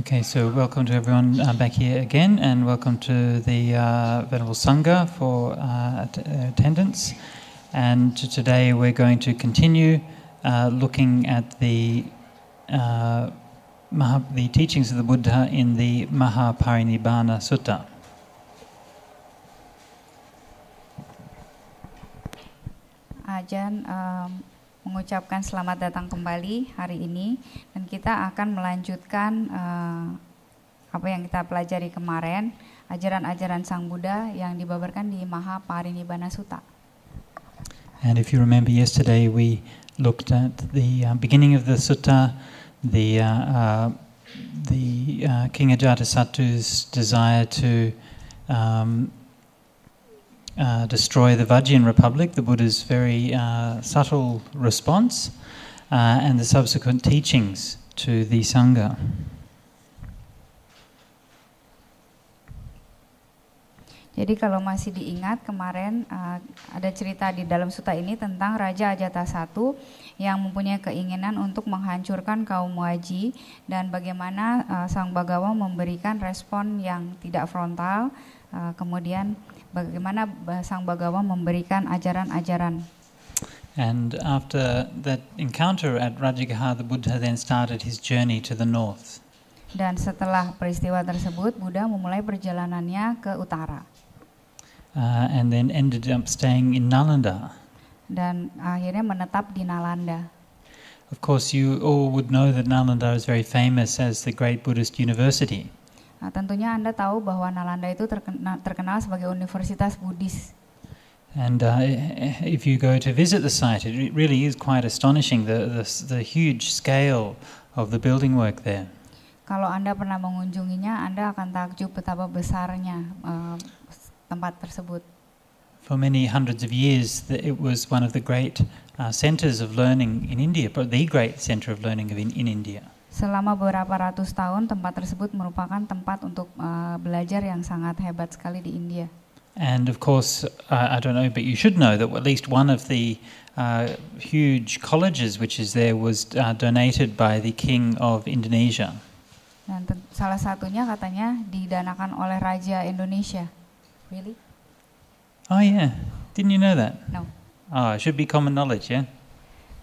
Okay, so welcome to everyone back here again, and welcome to the Venerable Sangha for attendance. And today we're going to continue looking at the teachings of the Buddha in the Maha Parinibbana Sutta. Ajahn mengucapkan selamat datang kembali hari ini, dan kita akan melanjutkan apa yang kita pelajari kemarin, ajaran-ajaran Sang Buddha yang dibabarkan di Maha Parinibbana Sutta. And if you remember yesterday, we looked at the beginning of the sutta, the King Ajatasattu's desire to destroy the Vajjian Republic, the Buddha's very subtle response, and the subsequent teachings to the Sangha. Jadi kalau masih diingat kemarin ada cerita di dalam sutta ini tentang Raja Ajatasattu yang mempunyai keinginan untuk menghancurkan kaum Wajji, dan bagaimana Sang Bhagawa memberikan respon yang tidak frontal, kemudian bagaimana Sang Bhagawa memberikan ajaran-ajaran. And after that encounter at Rajagaha, the Buddha then started his journey to the north. Dan setelah peristiwa tersebut, Buddha memulai perjalanannya ke utara. And then ended up staying in Nalanda. Dan akhirnya menetap di Nalanda. Of course, you all would know that Nalanda is very famous as the great Buddhist university. Nah, tentunya Anda tahu bahwa Nalanda itu terkenal sebagai universitas Buddhis. And if you go to visit the site, it really is quite astonishing, the huge scale of the building work there. Kalau Anda pernah mengunjunginya, Anda akan takjub betapa besarnya tempat tersebut. For many hundreds of years, it was one of the great centers of learning in India, the great center of learning in India. Selama beberapa ratus tahun, tempat tersebut merupakan tempat untuk belajar yang sangat hebat sekali di India. And of course, I don't know, but you should know that at least one of the huge colleges which is there was donated by the King of Indonesia. Dan salah satunya katanya didanakan oleh Raja Indonesia. Really? Oh yeah, didn't you know that? No. Oh, it should be common knowledge, yeah?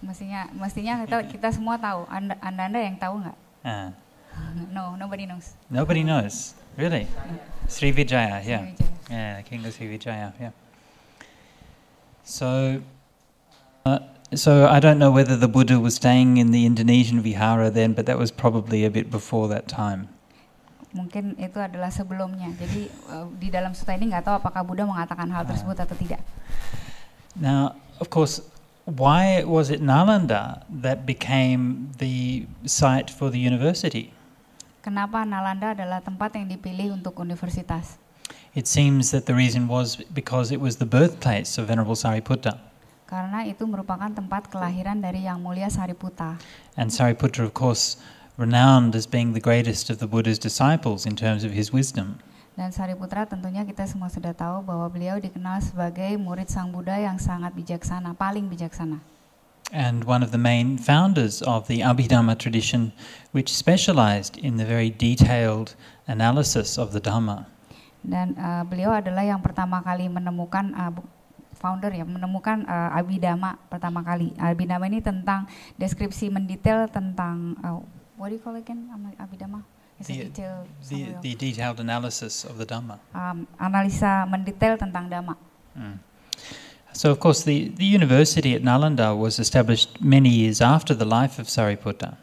Mestinya kita semua tahu. Anda yang tahu nggak? No, nobody knows. Nobody knows, really? Sriwijaya, yeah. Sriwijaya. Yeah, King of Sriwijaya, yeah. So I don't know whether the Buddha was staying in the Indonesian vihara then, but that was probably a bit before that time. Mungkin itu adalah sebelumnya. Jadi di dalam sutta ini nggak tahu apakah Buddha mengatakan hal tersebut atau tidak. Now, of course, why was it Nalanda that became the site for the university? Kenapa Nalanda adalah tempat yang dipilih untuk universitas? It seems that the reason was because it was the birthplace of Venerable Sariputta. Karena itu merupakan tempat kelahiran dari Yang Mulia Sariputta. And Sariputta, of course, renowned as being the greatest of the Buddha's disciples in terms of his wisdom. Dan Sariputra tentunya kita semua sudah tahu bahwa beliau dikenal sebagai murid Sang Buddha yang sangat bijaksana, paling bijaksana. And one of the main founders of the Abhidhamma tradition, which specialized in the very detailed analysis of the Dhamma. Dan beliau adalah yang pertama kali menemukan menemukan Abhidhamma pertama kali. Abhidhamma ini tentang deskripsi mendetail tentang what do you call again? Abhidhamma? The detailed analysis of the Dhamma. Analisa mendetail tentang Dhamma. So of course the university at Nalanda was established many years after the life of Sariputta.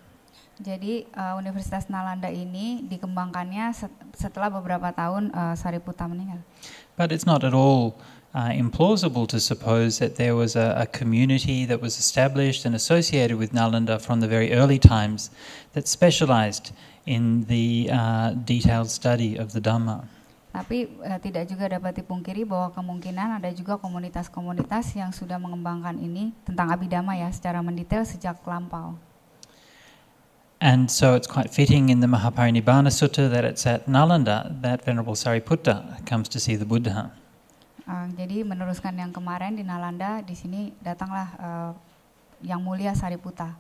Jadi Universitas Nalanda ini dikembangkannya setelah beberapa tahun Sariputta meninggal. But it's not at all implausible to suppose that there was a community that was established and associated with Nalanda from the very early times that specialized in the detailed study of the Dhamma. Tapi tidak juga dapat dipungkiri bahwa kemungkinan ada juga komunitas-komunitas yang sudah mengembangkan ini tentang Abhidhamma ya secara mendetail sejak lampau. And so it's quite fitting in the Maha Parinibbana Sutta that it's at Nalanda that Venerable Sariputta comes to see the Buddha. Jadi meneruskan yang kemarin di Nalanda, di sini datanglah Yang Mulia Sariputta.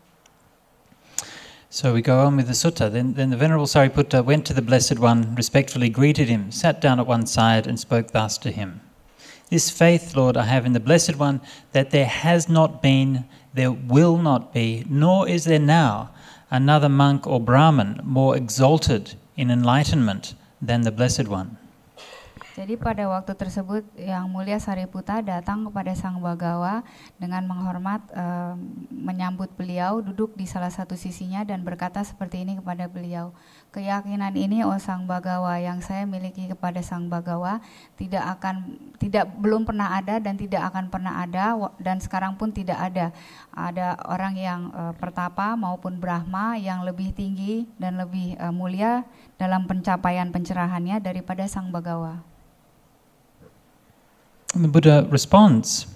So we go on with the sutta. Then the Venerable Sariputta went to the Blessed One, respectfully greeted him, sat down at one side and spoke thus to him. This faith, Lord, I have in the Blessed One, that there has not been, there will not be, nor is there now another monk or Brahmin more exalted in enlightenment than the Blessed One. Jadi pada waktu tersebut Yang Mulia Sariputta datang kepada Sang Bagawa dengan menghormat, menyambut beliau, duduk di salah satu sisinya dan berkata seperti ini kepada beliau. Keyakinan ini, oh Sang Bagawa, yang saya miliki kepada Sang Bagawa belum pernah ada dan tidak akan pernah ada, dan sekarang pun tidak ada. Ada orang yang pertapa maupun Brahma yang lebih tinggi dan lebih mulia dalam pencapaian pencerahannya daripada Sang Bagawa. And the Buddha responds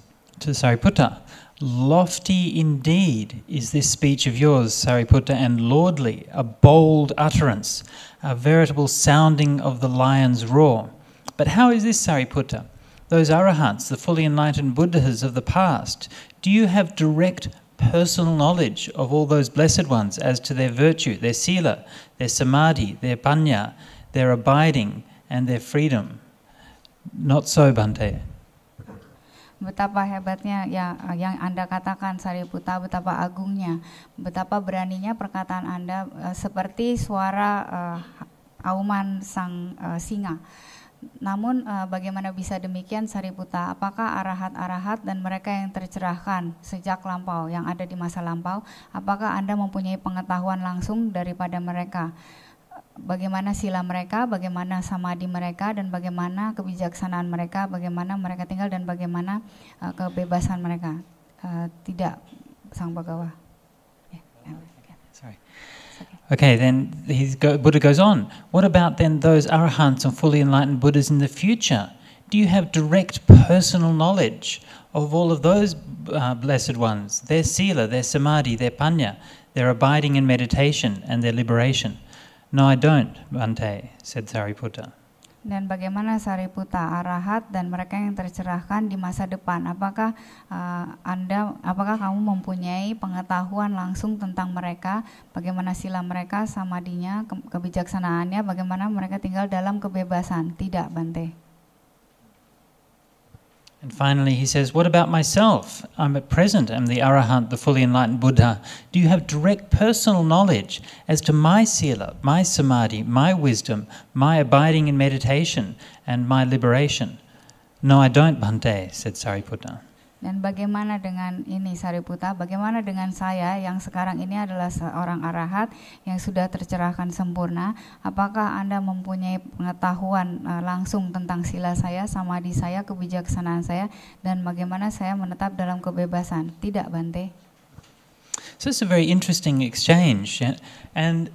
to Sariputta, lofty indeed is this speech of yours, Sariputta, and lordly, a bold utterance, a veritable sounding of the lion's roar. But how is this, Sariputta? Those arahants, the fully enlightened Buddhas of the past, do you have direct personal knowledge of all those blessed ones as to their virtue, their sila, their samadhi, their panya, their abiding, and their freedom? Not so, Bhante. Betapa hebatnya yang Anda katakan, Sariputta, betapa agungnya, betapa beraninya perkataan Anda, seperti suara auman sang singa. Namun bagaimana bisa demikian, Sariputta? Apakah arahat-arahat dan mereka yang tercerahkan sejak lampau, yang ada di masa lampau, apakah Anda mempunyai pengetahuan langsung daripada mereka? Bagaimana sila mereka, bagaimana samadhi mereka, dan bagaimana kebijaksanaan mereka, bagaimana mereka tinggal, dan bagaimana kebebasan mereka. Tidak, Sang Bagawa. Sorry. Okay, then Buddha goes on. What about then those arahants and fully enlightened Buddhas in the future? Do you have direct personal knowledge of all of those blessed ones, their sila, their samadhi, their panya, their abiding in meditation, and their liberation? No, I don't, Bhante, said Sariputta. Dan bagaimana, Sariputta, arahat dan mereka yang tercerahkan di masa depan? Apakah kamu mempunyai pengetahuan langsung tentang mereka? Bagaimana sila mereka, samadhinya, kebijaksanaannya, bagaimana mereka tinggal dalam kebebasan? Tidak, Bhante. And finally he says, what about myself? I'm at present am the arahant, the fully enlightened Buddha. Do you have direct personal knowledge as to my sila, my samadhi, my wisdom, my abiding in meditation, and my liberation? No, I don't, Bhante, said Sariputta. Dan bagaimana dengan ini, Sariputta? Bagaimana dengan saya yang sekarang ini adalah seorang arahat yang sudah tercerahkan sempurna? Apakah Anda mempunyai pengetahuan langsung tentang sila saya, samadhi saya, kebijaksanaan saya, dan bagaimana saya menetap dalam kebebasan? Tidak, Bhante. So it's a very interesting exchange, and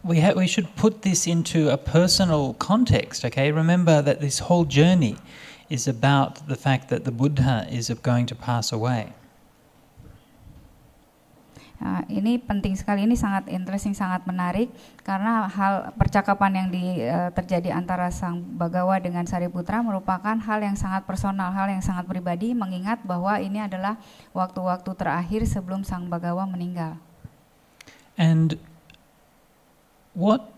we should put this into a personal context. Okay, remember that this whole journey is about the fact that the Buddha is going to pass away. Ini penting sekali, ini sangat interesting, sangat menarik, karena hal percakapan yang terjadi antara Sang Bagawa dengan Sariputra merupakan hal yang sangat personal, hal yang sangat pribadi, mengingat bahwa ini adalah waktu-waktu terakhir sebelum Sang Bagawa meninggal. And what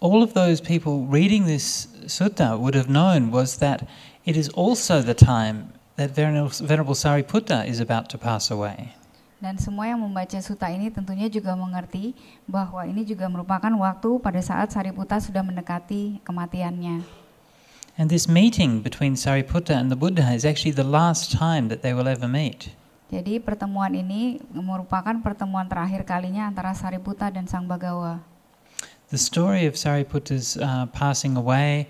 all of those people reading this sutta would have known was that it is also the time that Venerable Sariputta is about to pass away. Dan semua yang membaca sutta ini tentunya juga mengerti bahwa ini juga merupakan waktu pada saat Sariputta sudah mendekati kematiannya. And this meeting between Sariputta and the Buddha is actually the last time that they will ever meet. Jadi pertemuan ini merupakan pertemuan terakhir kalinya antara Sariputta dan Sang Bagawa. The story of Sariputta's passing away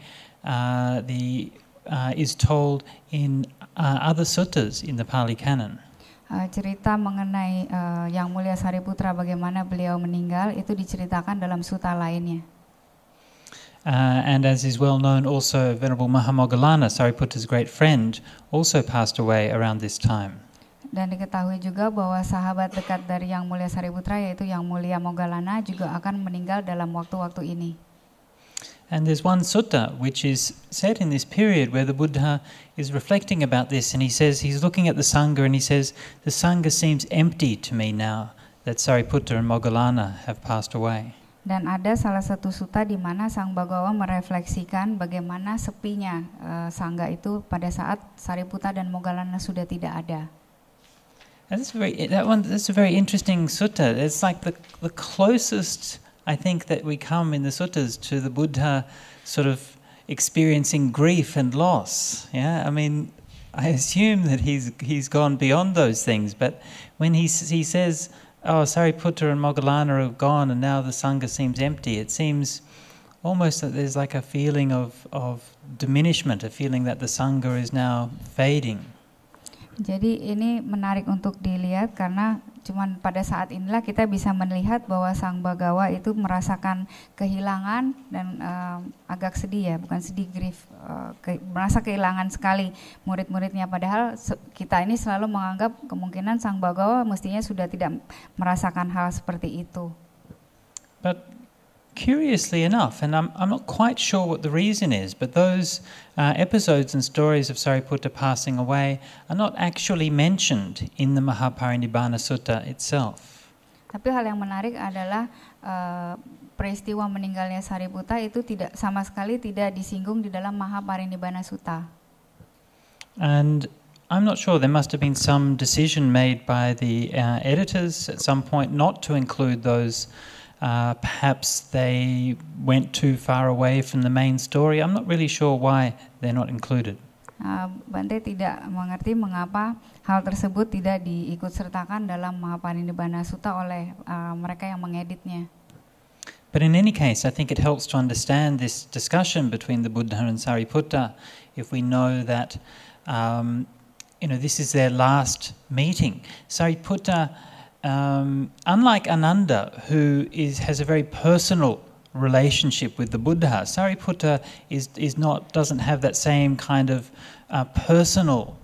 is told in other suttas in the Pali Canon. Cerita mengenai Yang Mulia Sariputra bagaimana beliau meninggal itu diceritakan dalam sutta lainnya. And as is well known, also Venerable Maha Parinibbana, Sariputta's great friend, also passed away around this time. Dan diketahui juga bahwa sahabat dekat dari Yang Mulia Sariputra yaitu Yang Mulia Moggallana juga akan meninggal dalam waktu-waktu ini. And there's one sutta which is said in this period where the Buddha is reflecting about this, and he says he's looking at the Sangha and he says, the Sangha seems empty to me now. that Sariputta and Moggallana have passed away. Dan ada salah satu sutta di mana Sang Bhagawa merefleksikan bagaimana sepinya sangga itu pada saat Sariputta dan Moggallana sudah tidak ada. And that's a very interesting sutta. It's like the closest I think that we come in the suttas to the Buddha sort of experiencing grief and loss. Yeah, I mean, I assume that he's gone beyond those things, but when he says, "Oh, Sariputta and Moggallana are gone, and now the sangha seems empty," it seems almost that there's like a feeling of diminishment, a feeling that the sangha is now fading. Jadi ini menarik untuk dilihat karena cuman pada saat inilah kita bisa melihat bahwa Sang Bhagawa itu merasakan kehilangan dan agak sedih ya, bukan sedih, grief, merasa kehilangan sekali murid-muridnya. Padahal kita ini selalu menganggap kemungkinan Sang Bhagawa mestinya sudah tidak merasakan hal seperti itu. But curiously enough, and I'm not quite sure what the reason is, but those episodes and stories of Sariputta passing away are not actually mentioned in the Maha Parinibbana Sutta itself. Tapi hal yang menarik adalah peristiwa meninggalnya Sariputta itu sama sekali tidak disinggung di dalam Maha Parinibbana Sutta. And I'm not sure, there must have been some decision made by the editors at some point not to include those. Perhaps they went too far away from the main story. I'm not really sure why they're not included. Bante tidak mengerti mengapa hal tersebut tidak diikut sertakan dalam Maha Parinibbana Sutta oleh mereka yang mengeditnya. But in any case, I think it helps to understand this discussion between the Buddha and Sariputta if we know that this is their last meeting. Sariputta, unlike Ananda, who has a very personal relationship with the Buddha, Sariputta doesn't have that same kind of personal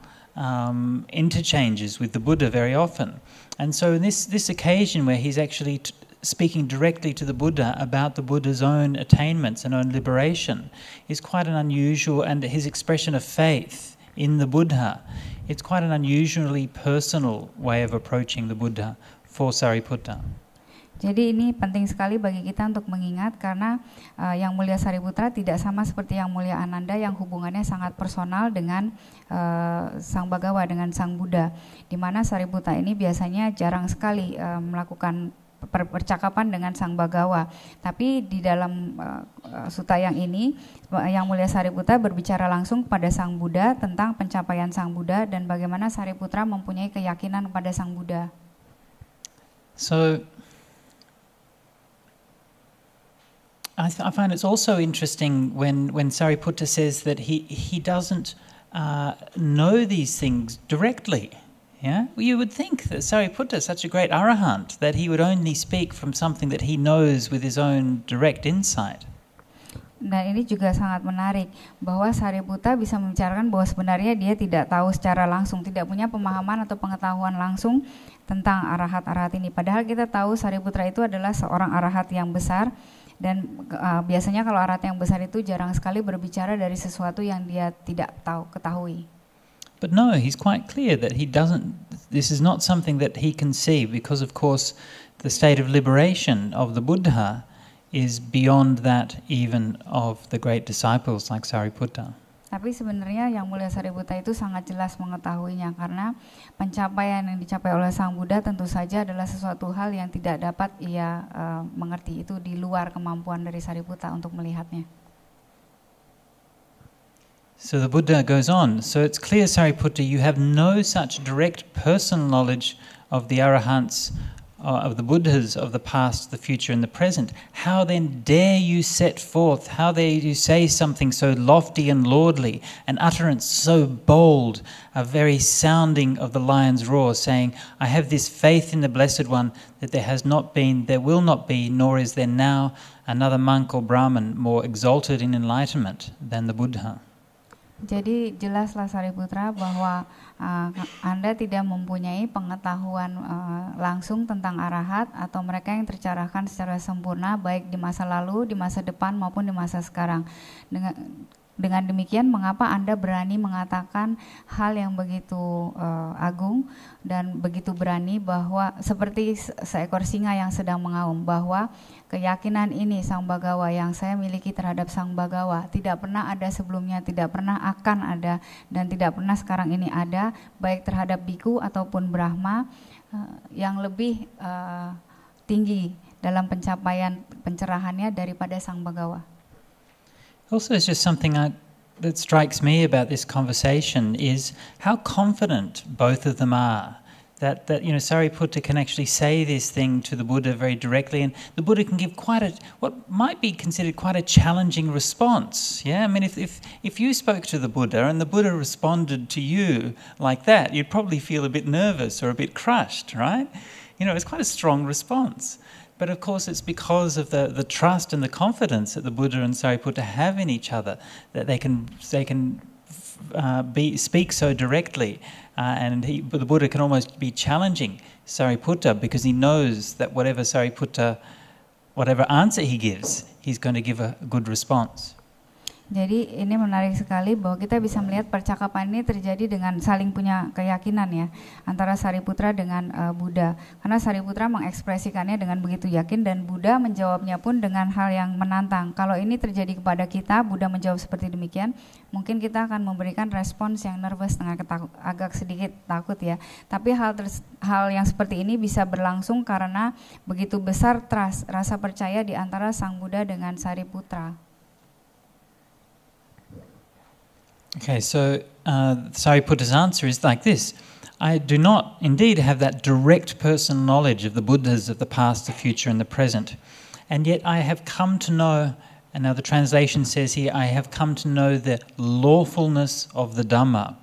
interchanges with the Buddha very often. And so in this occasion where he's actually speaking directly to the Buddha about the Buddha's own attainments and own liberation is quite an unusual, and his expression of faith in the Buddha, it's quite an unusually personal way of approaching the Buddha for Sariputta. Jadi ini penting sekali bagi kita untuk mengingat karena Yang Mulia Sariputra tidak sama seperti Yang Mulia Ananda yang hubungannya sangat personal dengan Sang Bhagawa, dengan Sang Buddha. Di mana Sariputta ini biasanya jarang sekali melakukan percakapan dengan Sang Bhagawa. Tapi di dalam sutta yang ini, Yang Mulia Sariputta berbicara langsung kepada Sang Buddha tentang pencapaian Sang Buddha dan bagaimana Sariputra mempunyai keyakinan kepada Sang Buddha. So, I find it's also interesting when Sariputta says that he doesn't know these things directly. Yeah, you would think that Sariputta is such a great arahant that he would only speak from something that he knows with his own direct insight. Dan ini juga sangat menarik bahwa Sariputta bisa membicarakan bahwa sebenarnya dia tidak tahu secara langsung, tidak punya pemahaman atau pengetahuan langsung tentang arahat-arahat ini. Padahal kita tahu Sariputta itu adalah seorang arahat yang besar dan biasanya kalau arahat yang besar itu jarang sekali berbicara dari sesuatu yang dia tidak ketahui. But no, he's quite clear that this is not something that he can see because of course the state of liberation of the Buddha is beyond that even of the great disciples like Sariputta. Tapi sebenarnya Yang Mulia Sariputta itu sangat jelas mengetahuinya karena pencapaian yang dicapai oleh Sang Buddha tentu saja adalah sesuatu hal yang tidak dapat ia mengerti, itu di luar kemampuan dari Sariputta untuk melihatnya. So the Buddha goes on, so it's clear Sariputta, you have no such direct personal knowledge of the arahants, of the Buddhas of the past, the future and the present. How then dare you set forth, how dare you say something so lofty and lordly, an utterance so bold, a very sounding of the lion's roar, saying, I have this faith in the Blessed One that there has not been, there will not be, nor is there now another monk or Brahmin more exalted in enlightenment than the Buddha. Jadi jelaslah Sariputra bahwa Anda tidak mempunyai pengetahuan langsung tentang arahat atau mereka yang tercerahkan secara sempurna baik di masa lalu, di masa depan maupun di masa sekarang. dengan demikian mengapa Anda berani mengatakan hal yang begitu agung dan begitu berani bahwa seperti seekor singa yang sedang mengaum, bahwa keyakinan ini Sang Bhagawa yang saya miliki terhadap Sang Bhagawa tidak pernah ada sebelumnya, tidak pernah akan ada, dan tidak pernah sekarang ini ada, baik terhadap biku ataupun Brahma, yang lebih tinggi dalam pencapaian pencerahannya daripada Sang Bhagawa. Also, it's just something that strikes me about this conversation is how confident both of them are. That Sariputta can actually say this thing to the Buddha very directly, and the Buddha can give what might be considered quite a challenging response. Yeah, I mean, if you spoke to the Buddha and the Buddha responded to you like that, you'd probably feel a bit nervous or a bit crushed, right? It's quite a strong response. But of course, it's because of the trust and the confidence that the Buddha and Sariputta have in each other that they can speak so directly, and the Buddha can almost be challenging Sariputta because he knows that whatever answer he gives, he's going to give a good response. Jadi ini menarik sekali bahwa kita bisa melihat percakapan ini terjadi dengan saling punya keyakinan ya antara Sariputra dengan Buddha, karena Sariputra mengekspresikannya dengan begitu yakin dan Buddha menjawabnya pun dengan hal yang menantang. Kalau ini terjadi kepada kita, Buddha menjawab seperti demikian, mungkin kita akan memberikan respons yang nervous, agak sedikit takut ya. Tapi hal yang seperti ini bisa berlangsung karena begitu besar trust, rasa percaya di antara Sang Buddha dengan Sariputra. Okay, so Sariputta's answer is like this. I do not indeed have that direct personal knowledge of the Buddhas of the past, the future and the present. And yet I have come to know, and now the translation says here, I have come to know the lawfulness of the Dhamma.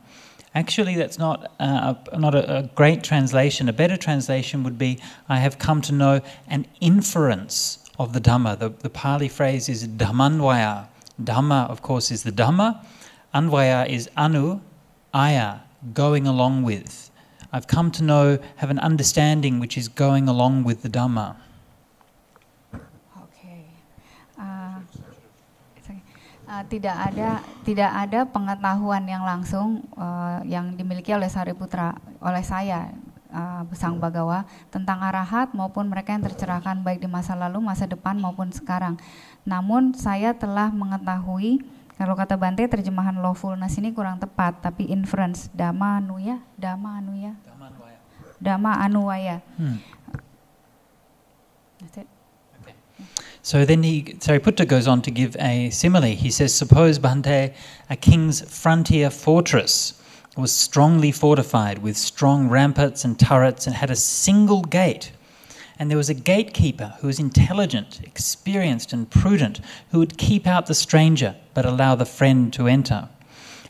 Actually, that's not a great translation. A better translation would be, I have come to know an inference of the Dhamma. The Pali phrase is Dhammanvaya. Dhamma, of course, is the Dhamma. Anvaya is anu, aya, going along with. I've come to know, have an understanding which is going along with the Dhamma. Okay. Tidak ada pengetahuan yang langsung yang dimiliki oleh Sariputra, oleh saya, Sang Bhagawa, tentang arahat maupun mereka yang tercerahkan baik di masa lalu, masa depan maupun sekarang. Namun saya telah mengetahui, kalau kata Bante terjemahan lawfulness ini kurang tepat, tapi inference, Dhamma anuya. That's it. Okay. So then Sariputta goes on to give a simile. He says, suppose, Bante, a king's frontier fortress was strongly fortified with strong ramparts and turrets and had a single gate. And there was a gatekeeper who was intelligent, experienced and prudent, who would keep out the stranger but allow the friend to enter.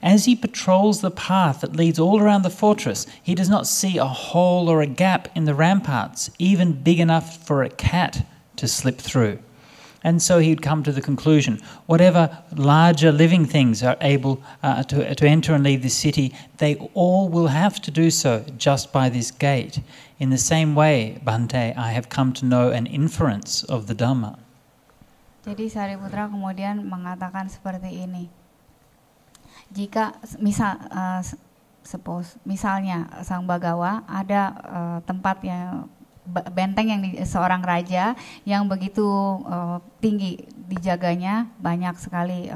As he patrols the path that leads all around the fortress, he does not see a hole or a gap in the ramparts, even big enough for a cat to slip through. And so he would come to the conclusion, whatever larger living things are able to enter and leave the city, they all will have to do so just by this gate. In the same way, Bante, I have come to know an inference of the Dhamma. Jadi Sariputra kemudian mengatakan seperti ini. Jika misalnya Sang Bhagawa ada tempat yang benteng yang seorang raja yang begitu tinggi dijaganya, banyak sekali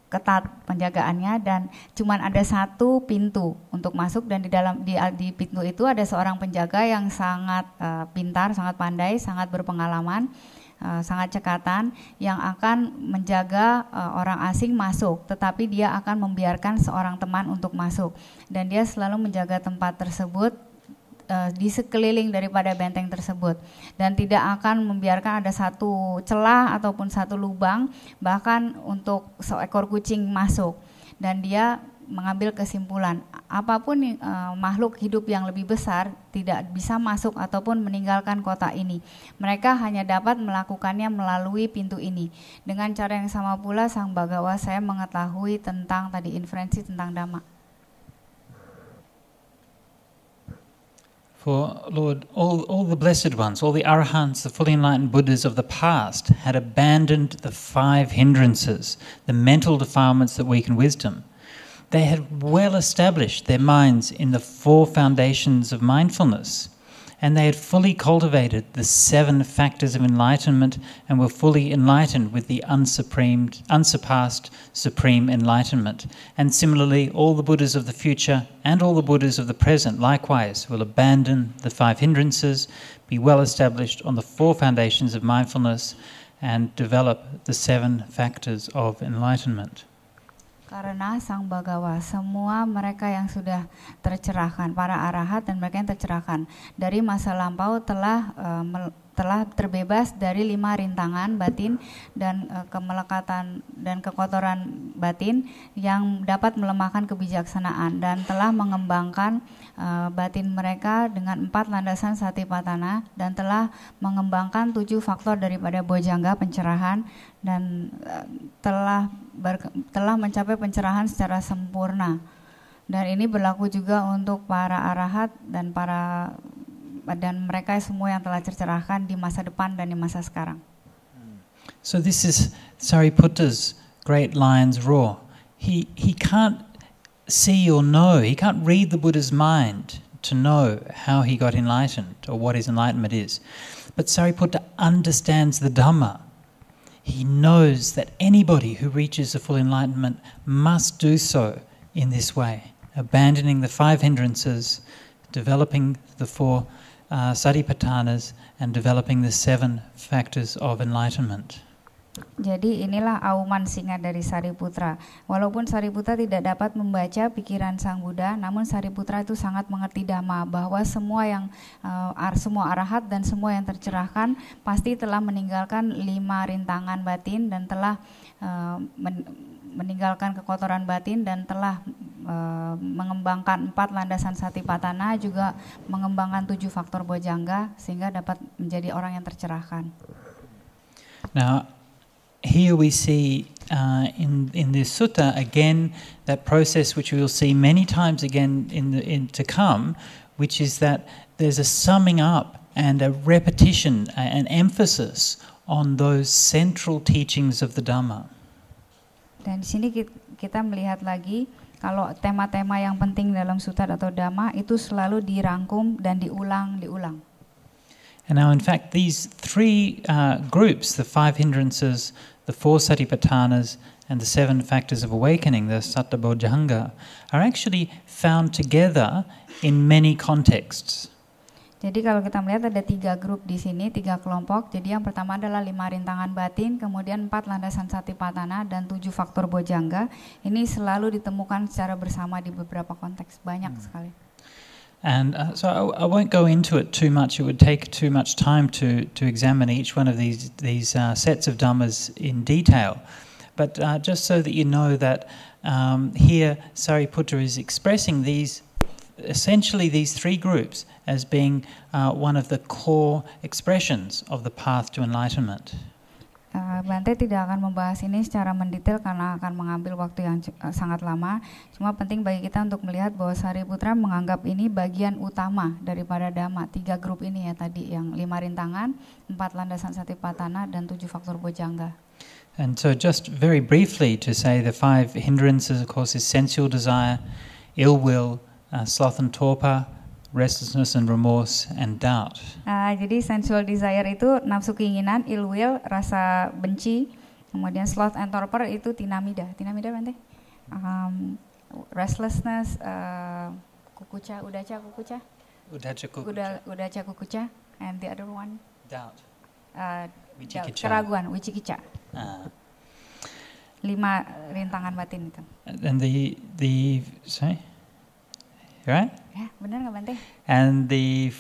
ketat penjagaannya, dan cuman ada satu pintu untuk masuk, dan di pintu itu ada seorang penjaga yang sangat pintar, sangat pandai, sangat berpengalaman, sangat cekatan, yang akan menjaga orang asing masuk, tetapi dia akan membiarkan seorang teman untuk masuk, dan dia selalu menjaga tempat tersebut di sekeliling daripada benteng tersebut, dan tidak akan membiarkan ada satu celah ataupun satu lubang bahkan untuk seekor kucing masuk. Dan dia mengambil kesimpulan apapun makhluk hidup yang lebih besar tidak bisa masuk ataupun meninggalkan kota ini. Mereka hanya dapat melakukannya melalui pintu ini. Dengan cara yang sama pula Sang Bhagawa saya mengetahui tentang tadi inferensi tentang Dhamma. For Lord, all the blessed ones, all the arahants, the fully enlightened Buddhas of the past had abandoned the 5 hindrances, the mental defilements that weaken wisdom. They had well established their minds in the 4 foundations of mindfulness, and they had fully cultivated the 7 factors of enlightenment and were fully enlightened with the unsurpassed supreme enlightenment. And similarly, all the Buddhas of the future and all the Buddhas of the present likewise will abandon the 5 hindrances, be well established on the 4 foundations of mindfulness, and develop the 7 factors of enlightenment. Karena Sang Bhagawa, semua mereka yang sudah tercerahkan, para arahat dan mereka yang tercerahkan dari masa lampau telah terbebas dari 5 rintangan batin dan kemelekatan dan kekotoran batin yang dapat melemahkan kebijaksanaan, dan telah mengembangkan batin mereka dengan 4 landasan satipatthana, dan telah mengembangkan 7 faktor daripada bojjhanga pencerahan, dan telah mencapai pencerahan secara sempurna. Dan ini berlaku juga untuk para arahat dan mereka semua yang telah tercerahkan di masa depan dan di masa sekarang. So this is Sariputta's great lion's roar. He can't see or know, he can't read the Buddha's mind to know how he got enlightened or what his enlightenment is. But Sariputta understands the Dhamma. He knows that anybody who reaches a full enlightenment must do so in this way, abandoning the 5 hindrances, developing the 4 satipatthanas, and developing the 7 factors of enlightenment. Jadi inilah auman singkat dari Sariputra. Walaupun Sariputra tidak dapat membaca pikiran Sang Buddha, namun Sariputra itu sangat mengerti Dhamma, bahwa semua arahat dan semua yang tercerahkan pasti telah meninggalkan 5 rintangan batin dan telah meninggalkan kekotoran batin dan telah mengembangkan 4 landasan satipatthana, juga mengembangkan 7 faktor bojjhanga sehingga dapat menjadi orang yang tercerahkan. Now, here we see in this sutta again that process which we will see many times again in to come, which is that there's a summing up and a repetition, an emphasis on those central teachings of the Dhamma. Dan di sini kita melihat lagi kalau tema-tema yang penting dalam sutta atau Dhamma itu selalu dirangkum dan diulang. And now in fact these 3 groups, the 5 hindrances, the 4 satipatthanas, and the 7 factors of awakening, the satta bojjhanga, are actually found together in many contexts. Jadi kalau kita melihat ada 3 grup di sini, 3 kelompok. Jadi yang pertama adalah 5 rintangan batin, kemudian 4 landasan satipatthana dan 7 faktor bojjhanga. Ini selalu ditemukan secara bersama di beberapa konteks, banyak sekali. And so I won't go into it too much. It would take too much time to examine each one of these sets of dhammas in detail. But just so that you know that here Sariputta is expressing essentially these 3 groups as being one of the core expressions of the path to enlightenment. Bante tidak akan membahas ini secara mendetail karena akan mengambil waktu yang sangat lama. Cuma penting bagi kita untuk melihat bahwa Sariputra menganggap ini bagian utama daripada Dhamma. 3 grup ini ya tadi, yang 5 rintangan, 4 landasan satipatthana, dan 7 faktor bojjhanga. And so just very briefly to say the 5 hindrances, of course, is sensual desire, ill will, sloth and torpor, restlessness and remorse, and doubt. Jadi sensual desire itu nafsu keinginan, ill will, rasa benci, kemudian sloth and torpor itu tinamida Bante. Restlessness, kukuca, udaca kukuca, and the other one? Doubt. Keraguan, wicikica. 5 rintangan batin itu. And sorry? Right? Ya, benar nggak Bante? And the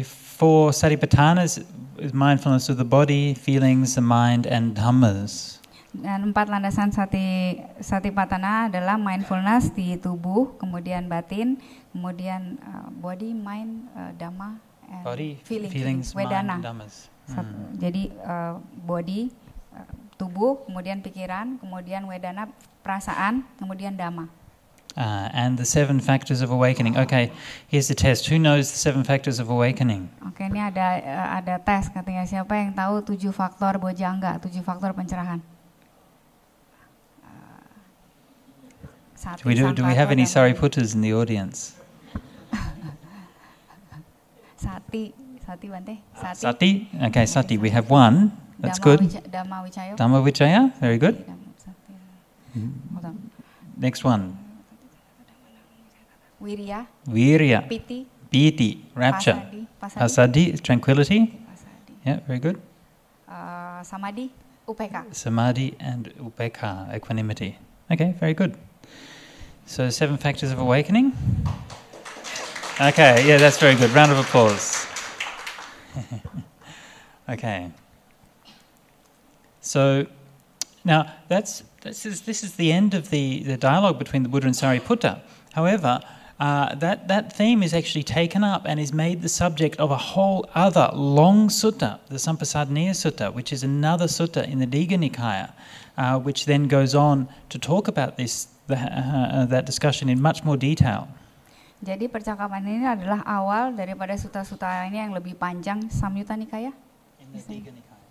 4 satipatthanas is mindfulness of the body, feelings, the mind, and dhammas. Dan 4 landasan satipatthana adalah mindfulness di tubuh, kemudian batin, kemudian body, mind, dhamma, and Body, feelings, mind, wedana. dhammas. Jadi body, tubuh, kemudian pikiran, kemudian wedana, perasaan, kemudian dhamma. and the 7 factors of awakening. Okay, here's the test. Who knows the 7 factors of awakening? Oke, ini ada tes katanya, siapa yang tahu 7 faktor bojangga, 7 faktor pencerahan? Do we have any Sariputas in the audience? Sati Bante. Sati? Okay, Sati. We have one. That's good. Dhamma Vicaya. Very good. Next one. Virya. Piti. Rapture. Pasadi. Tranquility. Yeah, very good. Samadhi. Upeka. Samadhi and upeka. Equanimity. Okay, very good. So 7 factors of awakening. Okay, yeah, that's very good. Round of applause. Okay. So now this is the end of the dialogue between the Buddha and Sariputta. However, that theme is actually taken up and is made the subject of a whole other long sutta, the Sampasadaniya Sutta, which is another sutta in the Digha Nikaya, which then goes on to talk about that discussion in much more detail. Jadi percakapan ini adalah awal daripada sutta-sutta ini yang lebih panjang, Samyutta Nikaya?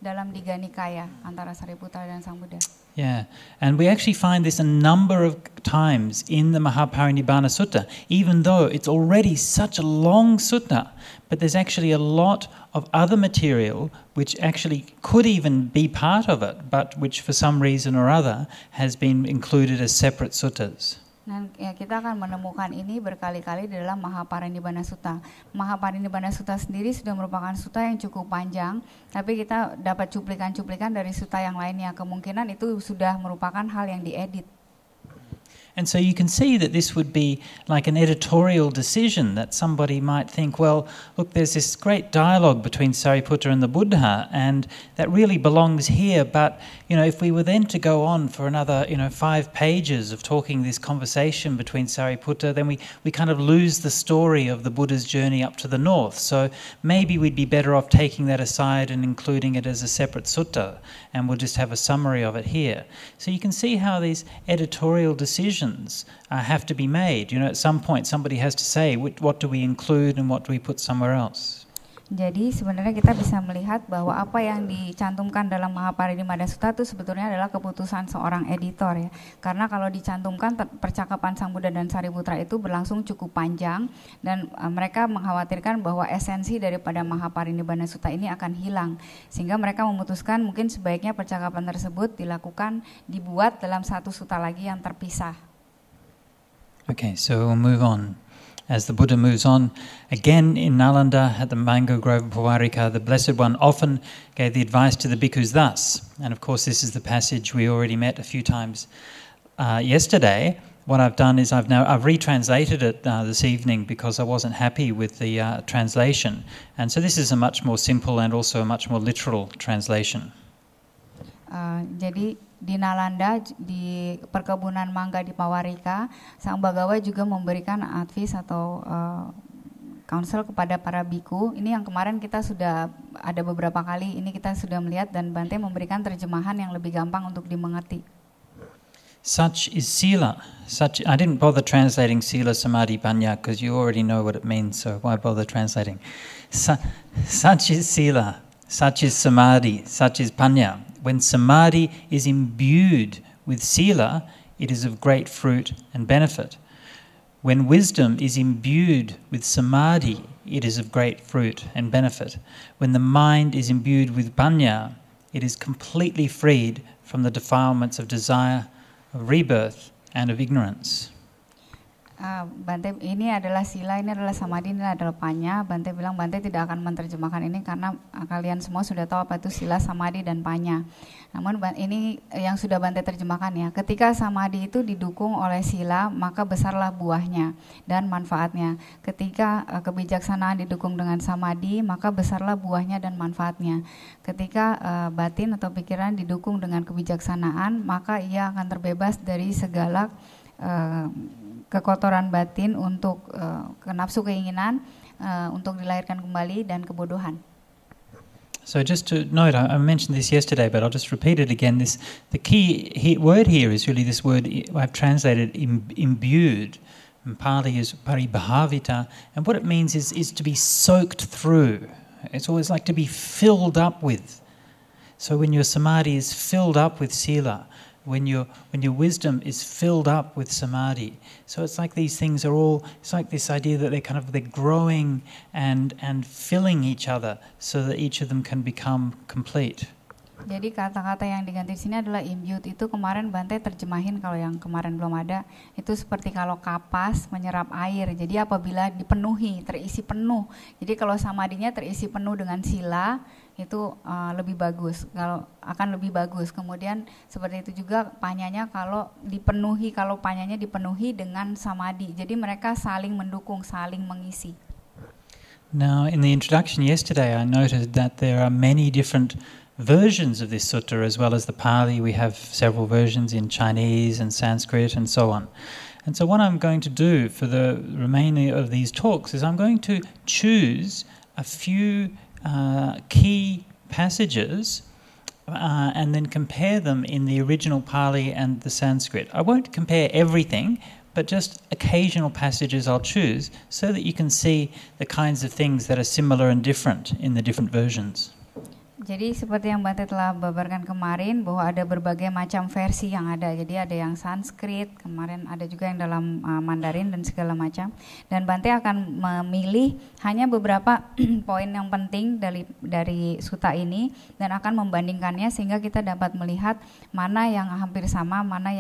Dalam Digha Nikaya antara Sariputta dan Sang Buddha. Yeah, and we actually find this a number of times in the Maha Parinibbana Sutta, even though it's already such a long sutta, but there's actually a lot of other material which actually could even be part of it, but which for some reason or other has been included as separate suttas. Dan ya, kita akan menemukan ini berkali-kali di dalam Maha Parinibbana Sutta. Maha Parinibbana Sutta sendiri sudah merupakan sutta yang cukup panjang, tapi kita dapat cuplikan-cuplikan dari sutta yang lainnya. Kemungkinan itu sudah merupakan hal yang diedit. And so you can see that this would be like an editorial decision that somebody might think, well, look, there's this great dialogue between Sariputta and the Buddha, and that really belongs here. But, if we were then to go on for another, 5 pages of talking this conversation between Sariputta, then we kind of lose the story of the Buddha's journey up to the north. So maybe we'd be better off taking that aside and including it as a separate sutta, and we'll just have a summary of it here. So you can see how these editorial decisions have to be made. At some point somebody has to say what do we include and what do we put somewhere else. Jadi sebenarnya kita bisa melihat bahwa apa yang dicantumkan dalam Maha Parinibbana Sutta itu sebetulnya adalah keputusan seorang editor ya. Karena kalau dicantumkan percakapan Sang Buddha dan Sariputra itu berlangsung cukup panjang dan mereka mengkhawatirkan bahwa esensi daripada Maha Parinibbana Sutta ini akan hilang. Sehingga mereka memutuskan mungkin sebaiknya percakapan tersebut dibuat dalam satu sutta lagi yang terpisah. Okay, so we'll move on. As the Buddha moves on, again in Nalanda at the Mango Grove of Pawarika, the Blessed One often gave the advice to the bhikkhus thus. And of course this is the passage we already met a few times yesterday. What I've done is I've retranslated it this evening because I wasn't happy with the translation. And so this is a much more simple and also a much more literal translation. Jadi di Nalanda, di perkebunan mangga di Pawarika, Sang Bagawa juga memberikan advice atau counsel kepada para biku. Ini yang kemarin kita sudah ada beberapa kali, ini kita sudah melihat dan Bante memberikan terjemahan yang lebih gampang untuk dimengerti. Such is sila. I didn't bother translating sila, samadhi, panya because you already know what it means, so why bother translating? Such is sila, such is samadhi, such is panya. When samadhi is imbued with sila, it is of great fruit and benefit. When wisdom is imbued with samadhi, it is of great fruit and benefit. When the mind is imbued with panya, it is completely freed from the defilements of desire, of rebirth, and of ignorance. Bante, ini adalah sila, ini adalah samadhi, ini adalah panya. Bante bilang Bante tidak akan menerjemahkan ini karena kalian semua sudah tahu apa itu sila, samadhi, dan panya. Namun ini yang sudah Bante terjemahkan ya. Ketika samadhi itu didukung oleh sila, maka besarlah buahnya dan manfaatnya. Ketika kebijaksanaan didukung dengan samadhi, maka besarlah buahnya dan manfaatnya. Ketika batin atau pikiran didukung dengan kebijaksanaan, maka ia akan terbebas dari segala kekotoran batin untuk nafsu keinginan, untuk dilahirkan kembali dan kebodohan. So just to note, I mentioned this yesterday, but I'll just repeat it again. The key word here is really this word I've translated imbued. In Pali is paribhavita, and what it means is to be soaked through. It's always like to be filled up with. So when your samadhi is filled up with sila, when your wisdom is filled up with samadhi, so it's like these things are all. It's like this idea that they're growing and filling each other, so that each of them can become complete. Jadi kata-kata yang diganti di sini adalah imbued. Itu kemarin Bante terjemahin, kalau yang kemarin belum ada, itu seperti kalau kapas menyerap air. Jadi apabila dipenuhi, terisi penuh. Jadi kalau samadhinya terisi penuh dengan sila, itu lebih bagus. Kalau akan lebih bagus. Kemudian seperti itu juga panyanya kalau panyanya dipenuhi dengan samadhi. Jadi mereka saling mendukung, saling mengisi. Now, in the introduction yesterday, I noted that there are many different versions of this sutta, as well as the Pali. We have several versions in Chinese and Sanskrit and so on. And so what I'm going to do for the remainder of these talks is I'm going to choose a few key passages and then compare them in the original Pali and the Sanskrit. I won't compare everything, but just occasional passages I'll choose so that you can see the kinds of things that are similar and different in the different versions. Jadi seperti yang Bante telah babarkan kemarin, bahwa ada berbagai macam versi yang ada. Jadi ada yang Sanskrit, kemarin ada juga yang dalam Mandarin dan segala macam. Dan Bante akan memilih hanya beberapa poin yang penting dari sutta ini dan akan membandingkannya sehingga kita dapat melihat mana yang hampir sama, mana yang